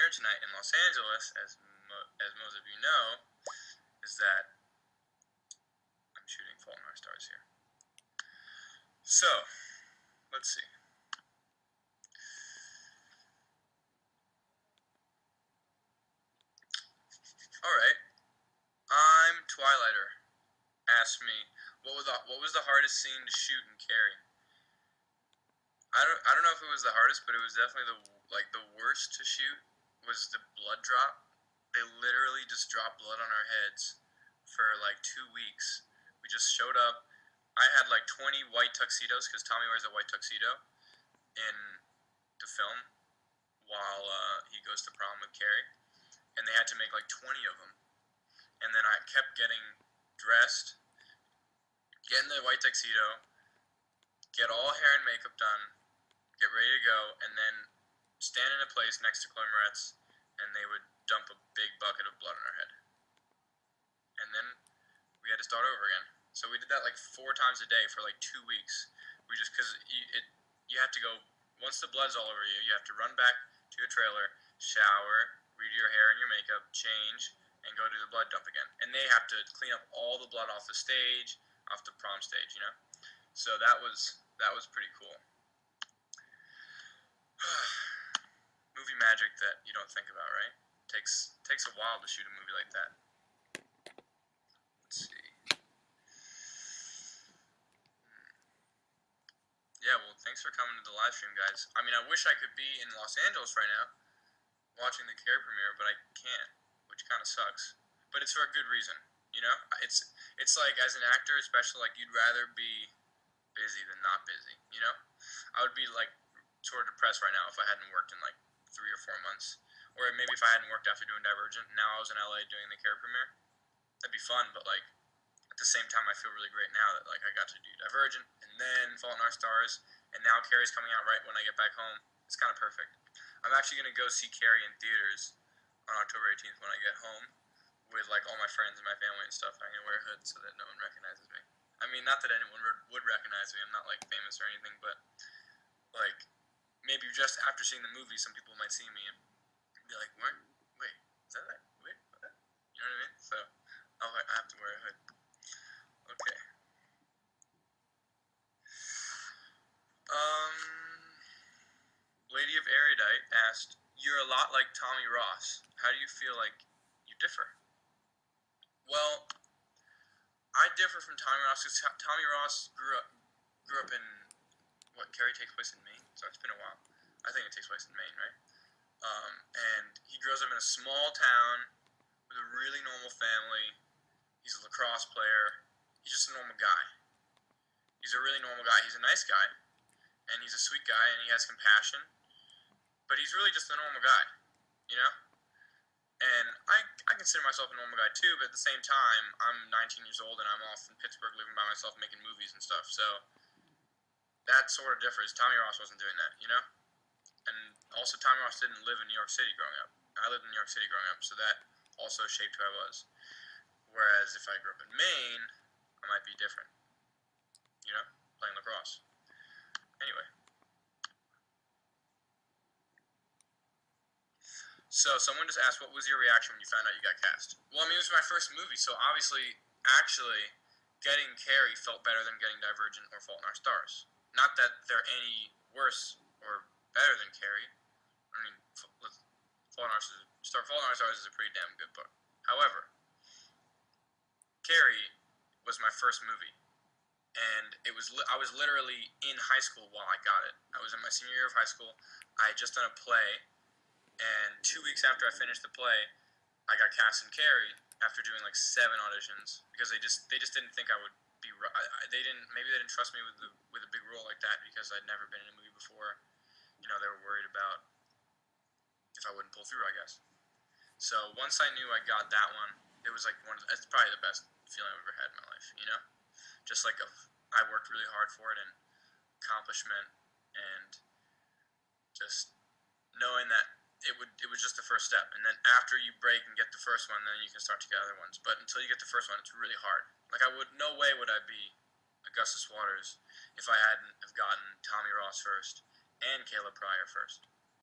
premiere tonight in Los Angeles, as most of you know, is that I'm shooting Fault in Our Stars here. So, let's see. Alright, I'm Twilighter. Asked me, what was the hardest scene to shoot in Carrie? I don't know if it was the hardest, but it was definitely the worst to shoot was the blood drop. They literally just dropped blood on our heads for like 2 weeks. We just showed up. I had like 20 white tuxedos because Tommy wears a white tuxedo in the film while he goes to prom with Carrie, and they had to make like 20 of them. And then I kept getting dressed, get in the white tuxedo, get all hair and makeup done, get ready to go, and then stand in a place next to Chloe Moretz, and they would dump a big bucket of blood on our head. And then we had to start over again. So we did that like 4 times a day for like 2 weeks. We just, because you have to go, once the blood's all over you, you have to run back to your trailer, shower, redo your hair and your makeup, change, and go do the blood dump again. And they have to clean up all the blood off the stage, off the prom stage, you know? So that was pretty cool. Movie magic that you don't think about, right? Takes a while to shoot a movie like that. Let's see. Yeah, well, thanks for coming to the live stream, guys. I mean, I wish I could be in Los Angeles right now watching the Carrie premiere, but I can't, which kind of sucks. But it's for a good reason, you know? It's like, as an actor, especially, like, you'd rather be busy than not busy, you know? I would be, like, sort of depressed right now if I hadn't worked in, like, 3 or 4 months. Or maybe if I hadn't worked after doing Divergent, and now I was in LA doing the Carrie premiere. That'd be fun, but, like, at the same time, I feel really great now that, like, I got to do Divergent, and then Fault in Our Stars, and now Carrie's coming out right when I get back home. It's kind of perfect. I'm actually going to go see Carrie in theaters on October 18th when I get home with, like, all my friends and my family and stuff. I'm going to wear a hood so that no one recognizes me. I mean, not that anyone would recognize me. I'm not, like, famous or anything, but, like, maybe just after seeing the movie, some people might see me and be like, wait, is that right? Wait, what? You know what I mean? So, I have to wear a hood. Okay. Lady of Erudite asked, you're a lot like Tommy Ross. How do you feel like you differ? Well, I differ from Tommy Ross because Tommy Ross grew up in, what, Carrie takes place in Maine? So it's been a while. I think it takes place in Maine, right? And he grows up in a small town with a really normal family. He's a lacrosse player. He's just a normal guy. He's a really normal guy. He's a nice guy, and he's a sweet guy, and he has compassion. But he's really just a normal guy, you know? And I consider myself a normal guy too, but at the same time, I'm 19 years old, and I'm off in Pittsburgh living by myself making movies and stuff, so that sort of differs. Tommy Ross wasn't doing that, you know? And also, Tommy Ross didn't live in New York City growing up. I lived in New York City growing up, so that also shaped who I was. Whereas if I grew up in Maine, I might be different, you know? Playing lacrosse. Anyway. So, someone just asked, what was your reaction when you found out you got cast? Well, I mean, it was my first movie, so obviously, actually, getting Carrie felt better than getting Divergent or Fault in Our Stars. Not that they're any worse or better than Carrie. I mean, Fault in Our Stars is a pretty damn good book. However, Carrie was my first movie, and I was literally in high school while I got it. I was in my senior year of high school. I had just done a play, and 2 weeks after I finished the play, I got cast in Carrie after doing like 7 auditions because they just didn't think I would be. Maybe they didn't trust me with a big role like that because I'd never been in a movie before. You know, they were worried about if I wouldn't pull through, I guess. So once I knew I got that one, it was like it's probably the best feeling I've ever had in my life. You know, just like I worked really hard for it, and accomplishment, and just knowing that it was just the first step, and then after you break and get the first one, then you can start to get other ones. But until you get the first one, it's really hard. Like no way would I be Augustus Waters if I hadn't have gotten Tommy Ross first and Caleb Pryor first.